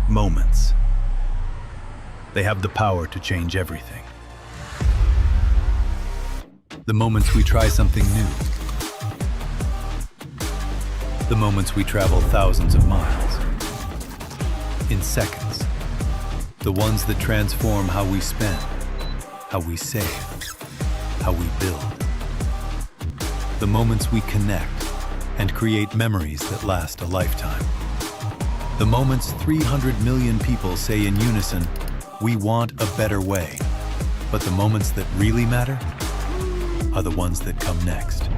Moments. They have the power to change everything. The moments we try something new. The moments we travel thousands of miles. In seconds. The ones that transform how we spend, how we save, how we build. The moments we connect and create memories that last a lifetime. The moments 300 million people say in unison, we want a better way. But the moments that really matter are the ones that come next.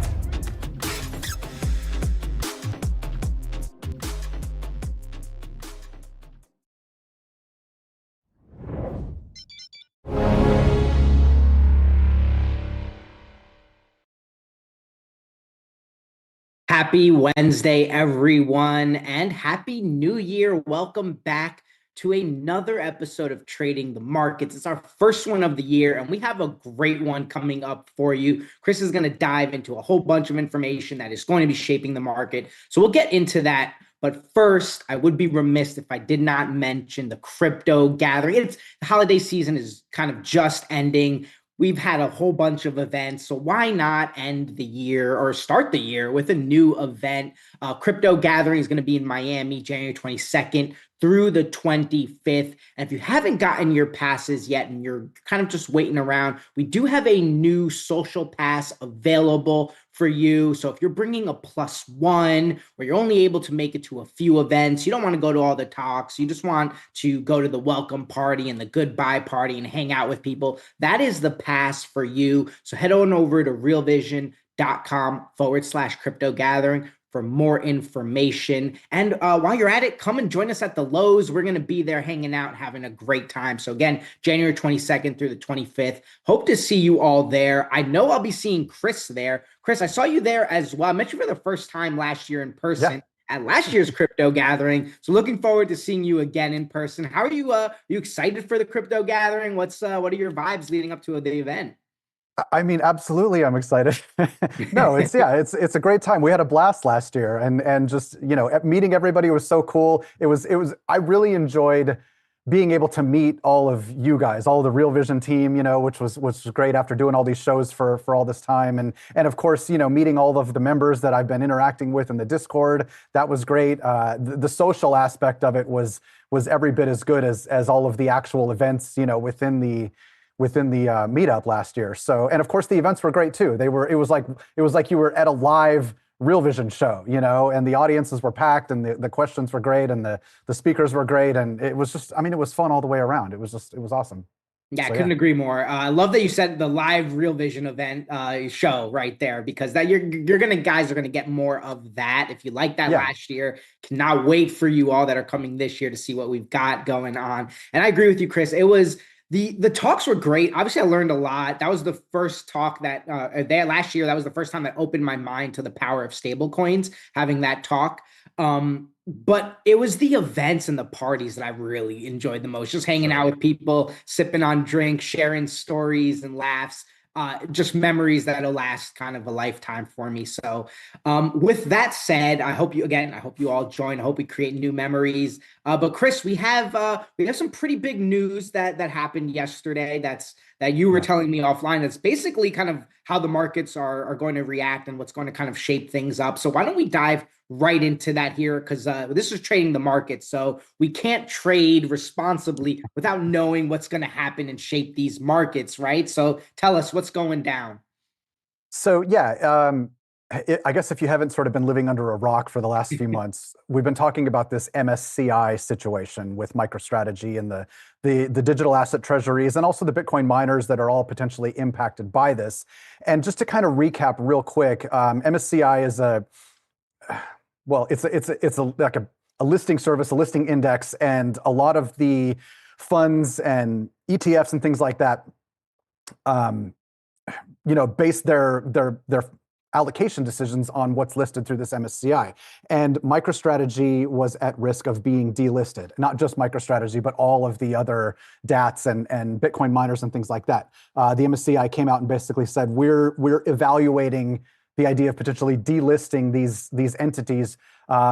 Happy Wednesday, everyone, and Happy New Year. Welcome back to another episode of Trading the Markets. It's our first one of the year, and we have a great one coming up for you. Kris is going to dive into a whole bunch of information that is going to be shaping the market. So we'll get into that. But first, I would be remiss if I did not mention the crypto gathering. The holiday season is kind of just ending. We've had a whole bunch of events, so why not end the year or start the year with a new event? Crypto Gathering is going to be in Miami, January 22nd through the 25th. And if you haven't gotten your passes yet and you're kind of just waiting around, we do have a new social pass available for you. So if you're bringing a +1 or you're only able to make it to a few events, you don't want to go to all the talks, you just want to go to the welcome party and the goodbye party and hang out with people, that is the pass for you. So head on over to realvision.com/crypto gathering for more information. And while you're at it, come and join us at the Lowe's. We're going to be there hanging out, having a great time. So again, January 22nd through the 25th. Hope to see you all there. I know I'll be seeing Kris there. Kris, I saw you there as well. I met you for the first time last year in person. Yeah. At last year's crypto gathering. So looking forward to seeing you again in person. How are you? Are you excited for the crypto gathering? What are your vibes leading up to the event? I mean, absolutely, I'm excited. No, it's a great time. We had a blast last year, and just meeting everybody was so cool. I really enjoyed being able to meet all of you guys, all of the Real Vision team, which was great after doing all these shows for all this time, and of course, meeting all of the members that I've been interacting with in the Discord. That was great. The social aspect of it was every bit as good as all of the actual events, within the meetup last year. So, and of course the events were great too. It was like you were at a live Real Vision show, and the audiences were packed and the questions were great and the speakers were great. And it was just, it was fun all the way around. It was awesome. Yeah, I couldn't agree more. I love that you said the live Real Vision event show right there, because that guys are gonna get more of that. If you like that last year, cannot wait for you all that are coming this year to see what we've got going on. And I agree with you, Kris. It was the talks were great. Obviously, I learned a lot. That was the first talk that last year. That was the first time that opened my mind to the power of stablecoins. Having that talk, but it was the events and the parties that I really enjoyed the most. Just hanging out with people, sipping on drinks, sharing stories and laughs. Just memories that'll last kind of a lifetime for me. So with that said, I hope you all join. I hope we create new memories. But Kris, we have some pretty big news that happened yesterday. That you were telling me offline. That's basically kind of how the markets are going to react and what's going to kind of shape things up. So why don't we dive right into that here? Because this is trading the market, so we can't trade responsibly without knowing what's going to happen and shape these markets, right? So tell us what's going down. So I guess if you haven't sort of been living under a rock for the last few months, we've been talking about this MSCI situation with MicroStrategy and the digital asset treasuries and also the Bitcoin miners that are all potentially impacted by this. And just to kind of recap real quick, MSCI is it's like a listing service, a listing index, and a lot of the funds and ETFs and things like that, base their allocation decisions on what's listed through this MSCI. And MicroStrategy was at risk of being delisted. Not just MicroStrategy, but all of the other DATs and Bitcoin miners and things like that. The MSCI came out and basically said, we're evaluating the idea of potentially delisting these entities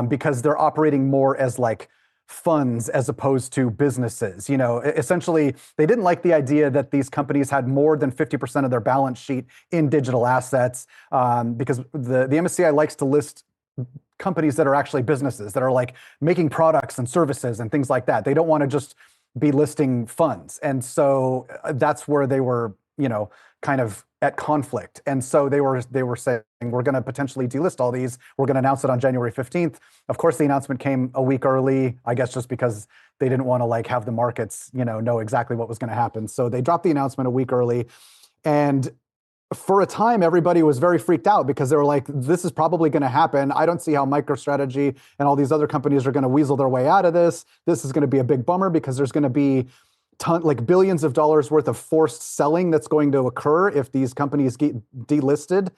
because they're operating more as like funds as opposed to businesses. Essentially, they didn't like the idea that these companies had more than 50% of their balance sheet in digital assets, because the MSCI likes to list companies that are actually businesses, that are like making products and services and things like that. They don't want to just be listing funds. And so that's where they were, kind of at conflict. And so they were saying, we're going to potentially delist all these. We're going to announce it on January 15th. Of course, the announcement came a week early, I guess, just because they didn't want to like have the markets, know exactly what was going to happen. So they dropped the announcement a week early. And for a time, everybody was very freaked out because they were like, this is probably going to happen. I don't see how MicroStrategy and all these other companies are going to weasel their way out of this. This is going to be a big bummer because there's going to be billions of dollars worth of forced selling that's going to occur if these companies get delisted.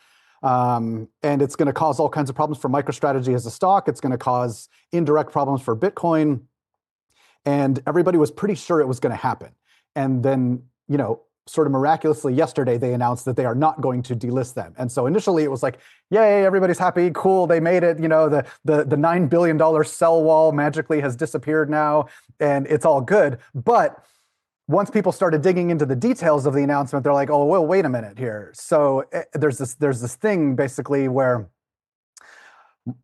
And it's going to cause all kinds of problems for MicroStrategy as a stock. It's going to cause indirect problems for Bitcoin. And everybody was pretty sure it was going to happen. And then, sort of miraculously yesterday, they announced that they are not going to delist them. And so initially it was like, yay, everybody's happy, cool, they made it. The $9 billion sell wall magically has disappeared now, and it's all good. But once people started digging into the details of the announcement, they're like, oh, well, wait a minute here. So there's this thing basically where the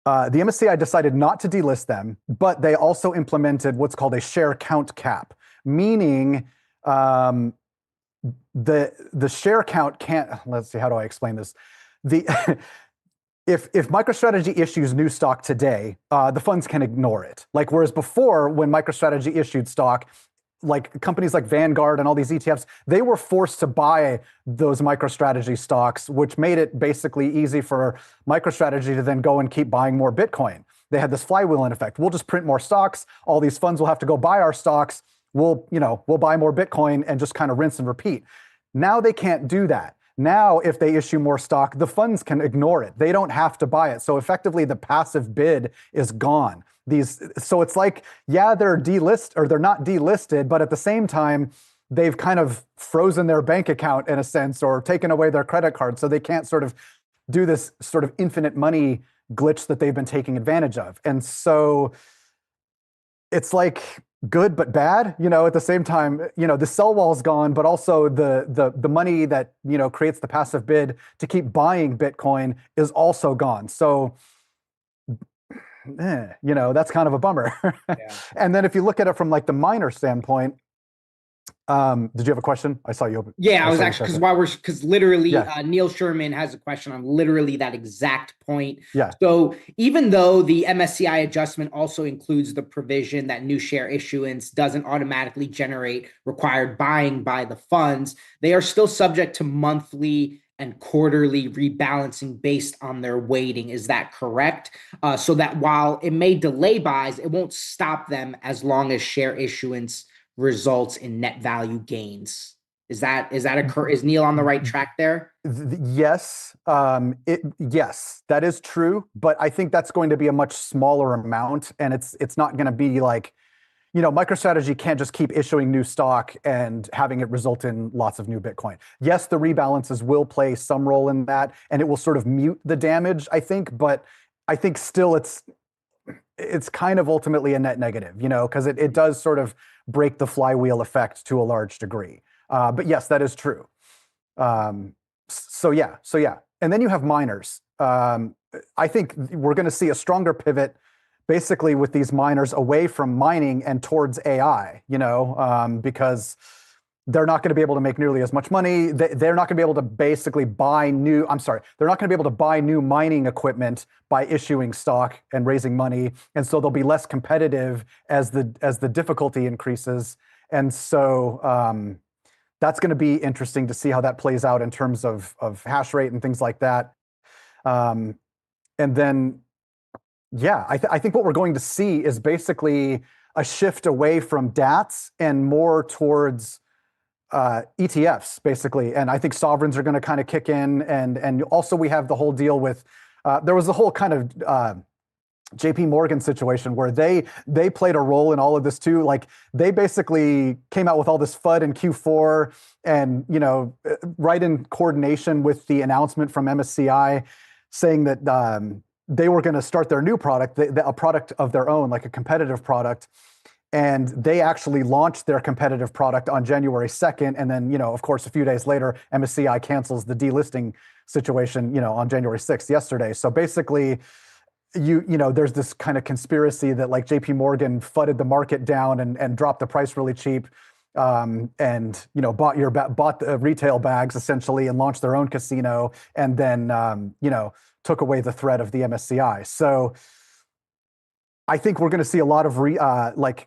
MSCI decided not to delist them, but they also implemented what's called a share count cap, meaning the share count can't, let's see, how do I explain this? If MicroStrategy issues new stock today, the funds can ignore it. Like, whereas before, when MicroStrategy issued stock, like companies like Vanguard and all these ETFs, they were forced to buy those MicroStrategy stocks, which made it basically easy for MicroStrategy to then go and keep buying more Bitcoin. They had this flywheel in effect. We'll just print more stocks. All these funds will have to go buy our stocks. We'll buy more Bitcoin and just kind of rinse and repeat. Now they can't do that. Now, if they issue more stock, the funds can ignore it. They don't have to buy it. So effectively, the passive bid is gone. So it's like, yeah, they're not delisted, but at the same time, they've kind of frozen their bank account in a sense, or taken away their credit card. So they can't sort of do this sort of infinite money glitch that they've been taking advantage of. And so it's like good but bad, at the same time. The sell wall's gone, but also the money that creates the passive bid to keep buying Bitcoin is also gone. So that's kind of a bummer. Yeah. And then if you look at it from like the miner standpoint, did you have a question? I saw you open. Yeah, I was actually, because literally Neil Sherman has a question on literally that exact point. Yeah. So even though the MSCI adjustment also includes the provision that new share issuance doesn't automatically generate required buying by the funds, they are still subject to monthly and quarterly rebalancing based on their weighting. Is that correct? So that while it may delay buys, it won't stop them as long as share issuance results in net value gains. Is Neil on the right track there? Yes. Yes, that is true. But I think that's going to be a much smaller amount, and it's not going to be like, MicroStrategy can't just keep issuing new stock and having it result in lots of new Bitcoin. Yes, the rebalances will play some role in that, and it will sort of mute the damage, I think. But I think still it's kind of ultimately a net negative, because it does sort of break the flywheel effect to a large degree. But yes, that is true. So yeah. And then you have miners. I think we're going to see a stronger pivot basically with these miners away from mining and towards AI, because they're not going to be able to make nearly as much money. They're not going to be able to basically they're not going to be able to buy new mining equipment by issuing stock and raising money. And so they'll be less competitive as the difficulty increases. And so that's going to be interesting to see how that plays out in terms of hash rate and things like that. And then, yeah, I think what we're going to see is basically a shift away from DATs and more towards ETFs, basically. And I think sovereigns are going to kind of kick in. And also we have the whole deal with, there was the whole kind of JP Morgan situation where they played a role in all of this too. Like, they basically came out with all this FUD in Q4 and, right in coordination with the announcement from MSCI saying that they were going to start their new product, a product of their own, like a competitive product. And they actually launched their competitive product on January 2nd. And then, of course, a few days later, MSCI cancels the delisting situation, on January 6th, yesterday. So basically, there's this kind of conspiracy that like JP Morgan fudded the market down and dropped the price really cheap, and bought the retail bags essentially and launched their own casino, and then took away the threat of the MSCI. So I think we're going to see a lot of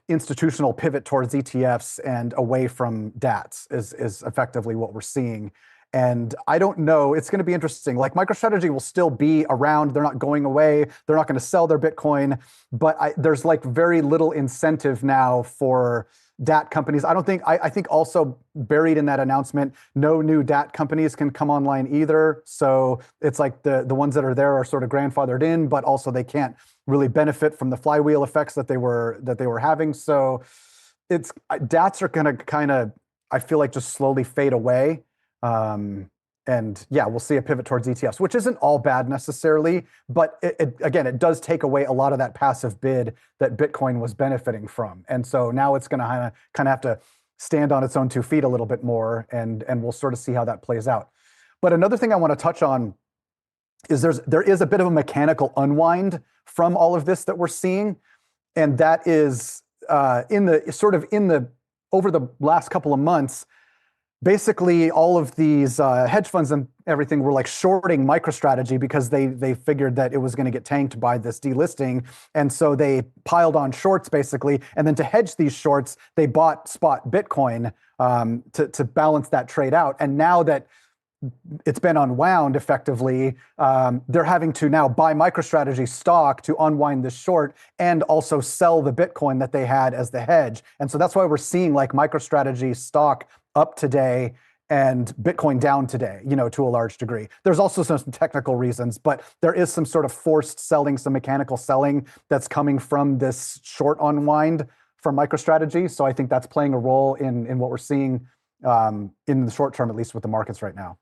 institutional pivot towards ETFs and away from DATs is effectively what we're seeing. And I don't know, it's going to be interesting. Like MicroStrategy will still be around. They're not going away. They're not going to sell their Bitcoin, but there's like very little incentive now for DAT companies. I think also buried in that announcement, no new DAT companies can come online either. So it's like the ones that are there are sort of grandfathered in, but also they can't really benefit from the flywheel effects that they were having. So DATs are going to kind of, I feel like, just slowly fade away. And yeah, we'll see a pivot towards ETFs, which isn't all bad necessarily, but it does take away a lot of that passive bid that Bitcoin was benefiting from. And so now it's going to kind of have to stand on its own 2 feet a little bit more, and we'll sort of see how that plays out. But another thing I want to touch on is there is a bit of a mechanical unwind from all of this that we're seeing, and that is over the last couple of months. Basically, all of these hedge funds and everything were like shorting MicroStrategy because they figured that it was going to get tanked by this delisting, and so they piled on shorts basically. And then to hedge these shorts, they bought spot Bitcoin to balance that trade out. And now that it's been unwound effectively, they're having to now buy MicroStrategy stock to unwind this short and also sell the Bitcoin that they had as the hedge. And so that's why we're seeing like MicroStrategy stock up today and Bitcoin down today, to a large degree. There's also some technical reasons, but there is some sort of forced selling, some mechanical selling that's coming from this short unwind from MicroStrategy. So I think that's playing a role in what we're seeing in the short term, at least with the markets right now.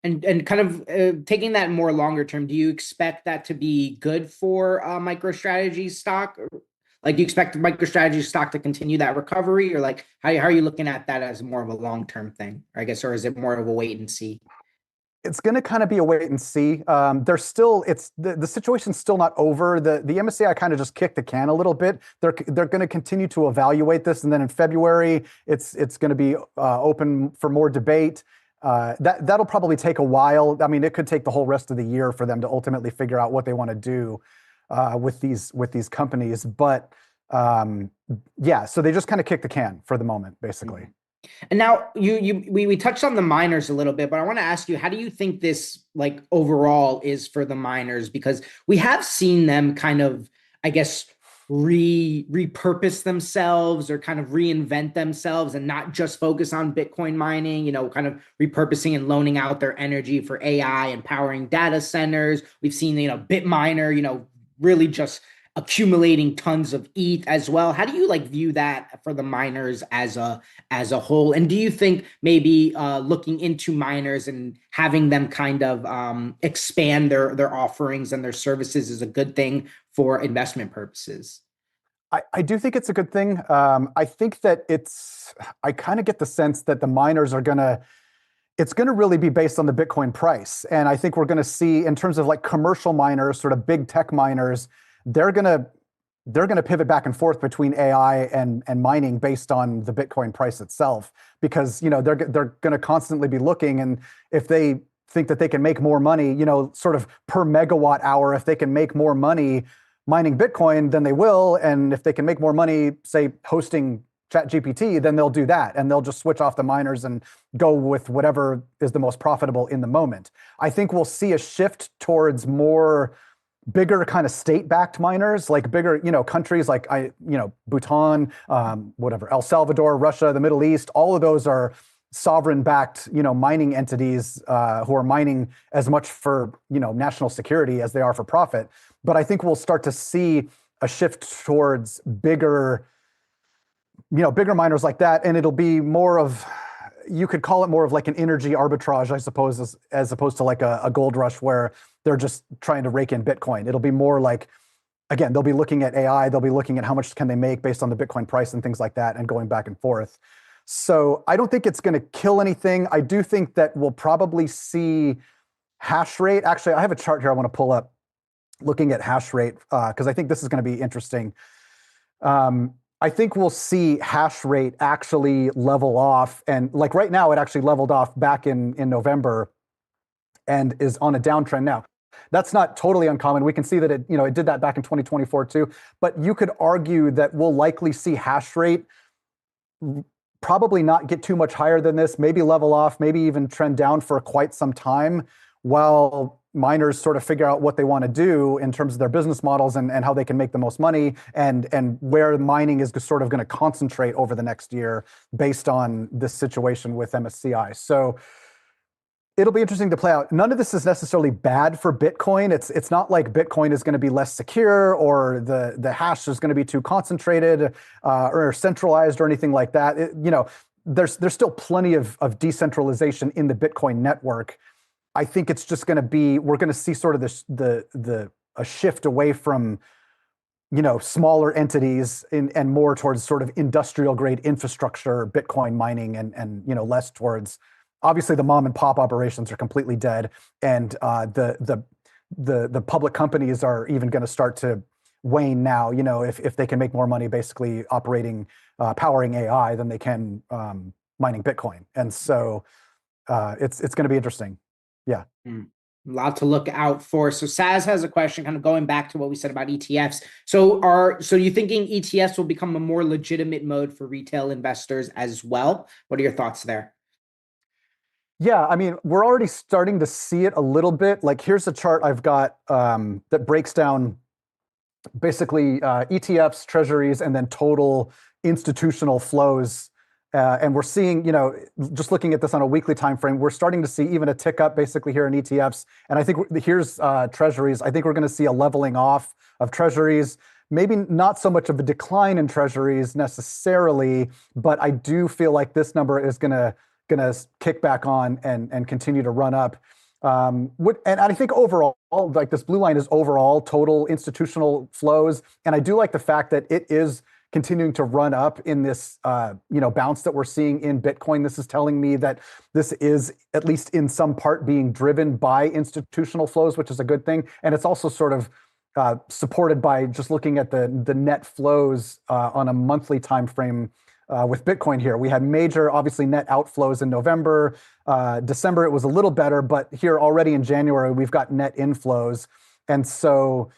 And kind of taking that more longer term, do you expect that to be good for MicroStrategy stock? Like, do you expect MicroStrategy stock to continue that recovery, or like how are you looking at that as more of a long-term thing, I guess, or is it more of a wait and see? It's going to kind of be a wait and see. There's still, the situation's still not over. The MSCI kind of just kicked the can a little bit. They're going to continue to evaluate this, and then in February, it's going to be open for more debate. That'll probably take a while. I mean, it could take the whole rest of the year for them to ultimately figure out what they want to do with these companies. But yeah, so they just kind of kick the can for the moment, basically. And now we touched on the miners a little bit, but I want to ask you, how do you think this like overall is for the miners? Because we have seen them kind of, I guess, repurpose themselves or kind of reinvent themselves and not just focus on Bitcoin mining, kind of repurposing and loaning out their energy for AI and powering data centers. We've seen, Bitminer, really just accumulating tons of ETH as well. How do you view that for the miners as a whole? And do you think maybe looking into miners and having them kind of expand their offerings and their services is a good thing for investment purposes? I do think it's a good thing. I think that I kind of get the sense that the miners it's going to really be based on the Bitcoin price. And I think we're going to see, in terms of like commercial miners, sort of big tech miners, they're going to pivot back and forth between AI and mining based on the Bitcoin price itself, because they're going to constantly be looking, and if they think that they can make more money, sort of per megawatt hour, if they can make more money mining Bitcoin, then they will, and if they can make more money, say, hosting ChatGPT, then they'll do that, and they'll just switch off the miners and go with whatever is the most profitable in the moment. I think we'll see a shift towards more bigger kind of state-backed miners, like bigger, countries like Bhutan, whatever, El Salvador, Russia, the Middle East. All of those are sovereign-backed, mining entities who are mining as much for, national security as they are for profit. But I think we'll start to see a shift towards bigger miners like that, and it'll be more of, you could call it more of like an energy arbitrage, I suppose, as opposed to like a gold rush where they're just trying to rake in Bitcoin. It'll be more like, again, they'll be looking at AI, they'll be looking at how much can they make based on the Bitcoin price and things like that, and going back and forth. So I don't think it's going to kill anything. I do think that we'll probably see hash rate. Actually, I have a chart here I want to pull up looking at hash rate because I think this is going to be interesting. I think we'll see hash rate actually level off. And like right now, it actually leveled off back in November and is on a downtrend now. That's not totally uncommon. We can see that it did that back in 2024 too. But you could argue that we'll likely see hash rate probably not get too much higher than this, maybe level off, maybe even trend down for quite some time while miners sort of figure out what they want to do in terms of their business models and how they can make the most money and where mining is sort of going to concentrate over the next year based on this situation with MSCI. So it'll be interesting to play out. None of this is necessarily bad for Bitcoin. It's not like Bitcoin is going to be less secure or the hash is going to be too concentrated or centralized or anything like that. There's still plenty of decentralization in the Bitcoin network. I think it's just going to be, we're going to see sort of a shift away from smaller entities and more towards sort of industrial grade infrastructure, Bitcoin mining, and less towards. Obviously, the mom and pop operations are completely dead, and the public companies are even going to start to wane now. If they can make more money, basically powering AI than they can mining Bitcoin, and so it's going to be interesting. Yeah. A lot to look out for. So Saz has a question, kind of going back to what we said about ETFs. So you thinking ETFs will become a more legitimate mode for retail investors as well? What are your thoughts there? Yeah, I mean, we're already starting to see it a little bit. Like, here's a chart I've got that breaks down basically ETFs, treasuries, and then total institutional flows. And we're seeing, just looking at this on a weekly time frame, we're starting to see even a tick up basically here in ETFs. And I think here's treasuries. I think we're going to see a leveling off of treasuries. Maybe not so much of a decline in treasuries necessarily, but I do feel like this number is going to kick back on and continue to run up. And I think overall, like this blue line is overall total institutional flows. And I do like the fact that it is continuing to run up in this bounce that we're seeing in Bitcoin. This is telling me that this is at least in some part being driven by institutional flows, which is a good thing. And it's also sort of supported by just looking at the net flows on a monthly time frame. With Bitcoin here, we had major, obviously, net outflows in November. December, it was a little better, but here already in January, we've got net inflows. And so,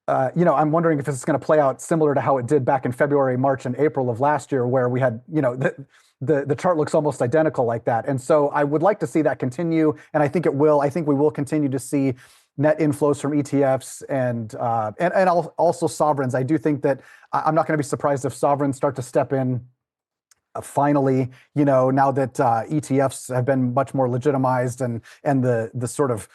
I'm wondering if it's going to play out similar to how it did back in February, March, and April of last year, where we had, the chart looks almost identical like that. And so I would like to see that continue, and I think it will. I think we will continue to see net inflows from ETFs and also sovereigns. I do think that I'm not going to be surprised if sovereigns start to step in. Finally, now that ETFs have been much more legitimized and the sort of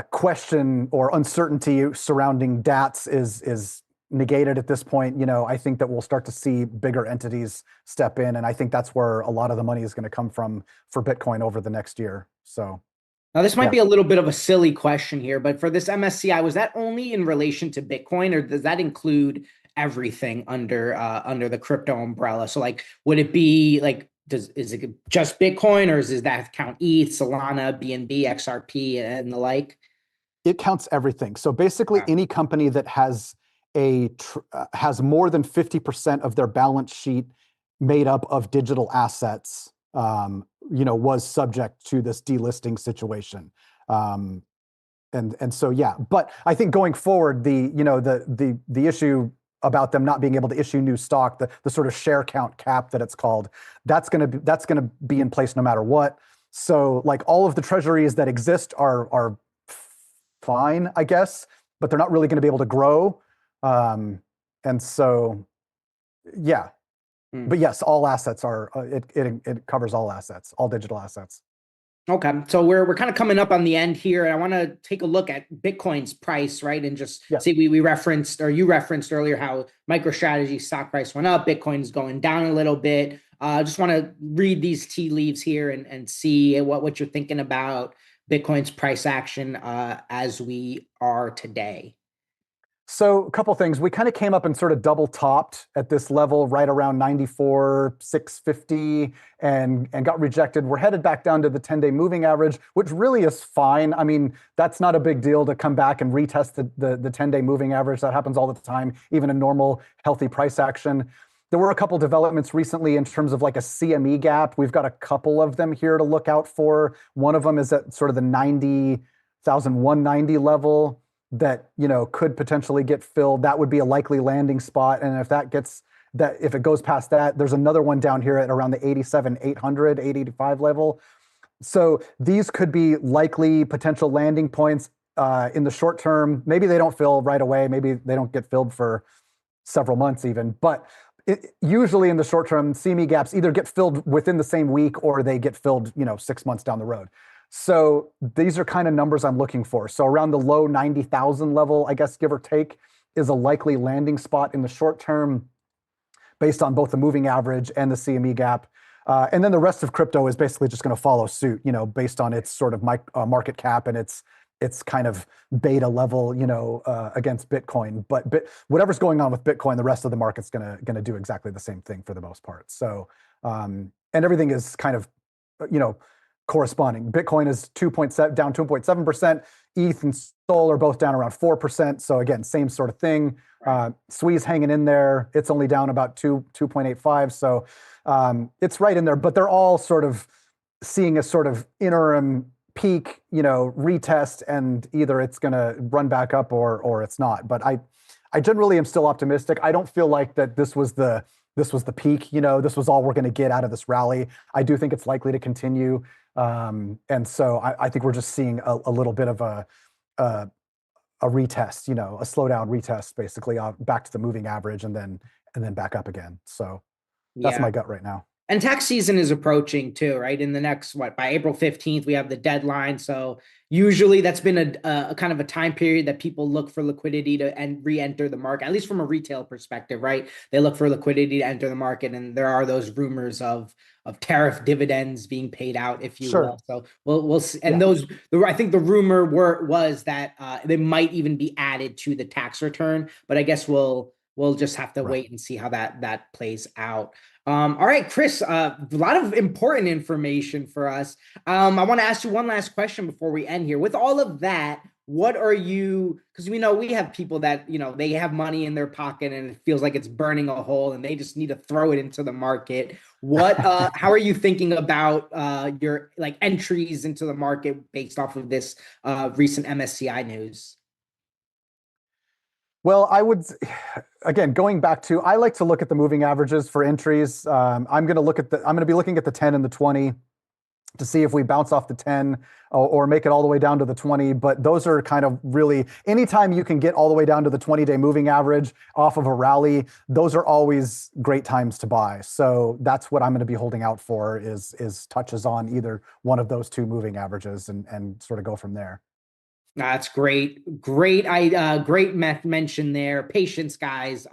question or uncertainty surrounding DATs is negated at this point, I think that we'll start to see bigger entities step in, and I think that's where a lot of the money is going to come from for Bitcoin over the next year. So. Now, this might be a little bit of a silly question here, but for this MSCI, was that only in relation to Bitcoin, or does that include everything under the crypto umbrella? So, like, would it be like, is it just Bitcoin, or does that count ETH, Solana, BNB, XRP, and the like? It counts everything. So basically, any company that has has more than 50% of their balance sheet made up of digital assets, was subject to this delisting situation. And so, yeah, but I think going forward, the issue about them not being able to issue new stock, the sort of share count cap that it's called, that's going to be in place no matter what. So like all of the treasuries that exist are fine, I guess, but they're not really going to be able to grow. And so, yeah. But yes, all assets it covers all assets, all digital assets. Okay, so we're kind of coming up on the end here, and I want to take a look at Bitcoin's price, right? And just see, we referenced, or you referenced earlier, how MicroStrategy stock price went up, Bitcoin is going down a little bit. Just want to read these tea leaves here and see what you're thinking about Bitcoin's price action as we are today. So a couple things. We kind of came up and sort of double topped at this level right around 94,650 and got rejected. We're headed back down to the 10-day moving average, which really is fine. I mean, that's not a big deal to come back and retest the 10-day moving average. That happens all the time, even in normal, healthy price action. There were a couple developments recently in terms of like a CME gap. We've got a couple of them here to look out for. One of them is at sort of the 90,190 level that, you know, could potentially get filled. That would be a likely landing spot. And if if it goes past that, there's another one down here at around the 87,800, 885 level. So these could be likely potential landing points in the short term. Maybe they don't fill right away. Maybe they don't get filled for several months even. But usually in the short term, CME gaps either get filled within the same week or they get filled, 6 months down the road. So these are kind of numbers I'm looking for. So around the low 90,000 level, I guess, give or take, is a likely landing spot in the short term based on both the moving average and the CME gap. And then the rest of crypto is basically just going to follow suit, based on its sort of market cap and its kind of beta level, against Bitcoin. But whatever's going on with Bitcoin, the rest of the market's going to do exactly the same thing for the most part. So, and everything is kind of, corresponding. Bitcoin is down 2.7%. ETH and Sol are both down around 4%. So again, same sort of thing. SWI's hanging in there. It's only down about 2.85. So it's right in there, but they're all sort of seeing a sort of interim peak, retest, and either it's going to run back up or it's not. But I generally am still optimistic. I don't feel like that this was the peak, this was all we're going to get out of this rally. I do think it's likely to continue. And so I think we're just seeing a little bit of a retest, a slowdown retest, basically back to the moving average and then back up again. So that's my gut right now. And tax season is approaching too, right? In the next, by April 15th, we have the deadline. So usually that's been a kind of a time period that people look for liquidity to re-enter the market, at least from a retail perspective, right? They look for liquidity to enter the market. And there are those rumors of tariff dividends being paid out, if you will. So we'll see. And I think the rumor was that they might even be added to the tax return, but I guess we'll just have to wait and see how that plays out. All right, Kris, a lot of important information for us. I want to ask you one last question before we end here. With all of that, what are you, because we know we have people that, they have money in their pocket and it feels like it's burning a hole and they just need to throw it into the market. How are you thinking about your entries into the market based off of this recent MSCI news? Well, again, going back to, I like to look at the moving averages for entries. I'm going to be looking at the 10 and the 20 to see if we bounce off the 10 or make it all the way down to the 20. But those are kind of really, anytime you can get all the way down to the 20-day moving average off of a rally, those are always great times to buy. So that's what I'm going to be holding out for is touches on either one of those two moving averages and sort of go from there. That's great. Great mention there. Patience, guys.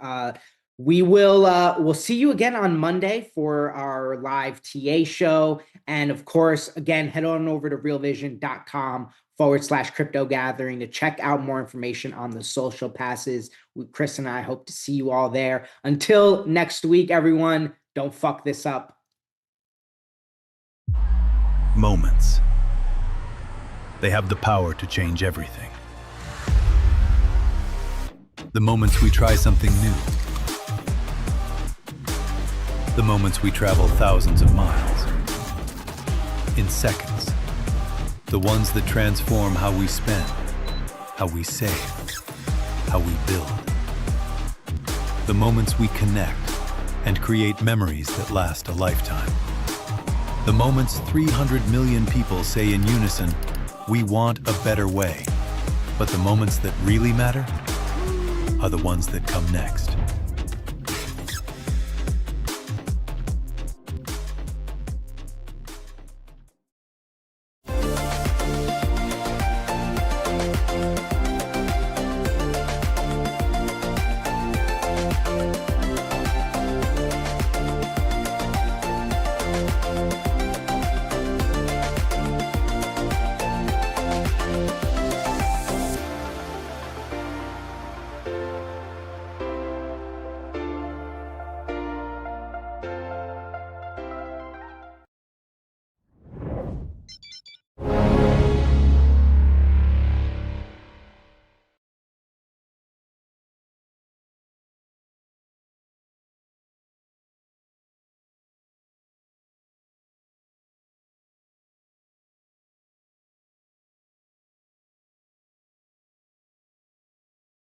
We'll see you again on Monday for our live TA show. And of course, again, head on over to realvision.com/crypto gathering to check out more information on the social passes. Kris and I hope to see you all there. Until next week, everyone, don't fuck this up. Moments. They have the power to change everything. The moments we try something new. The moments we travel thousands of miles. In seconds. The ones that transform how we spend, how we save, how we build. The moments we connect and create memories that last a lifetime. The moments 300 million people say in unison, we want a better way. But the moments that really matter are the ones that come next.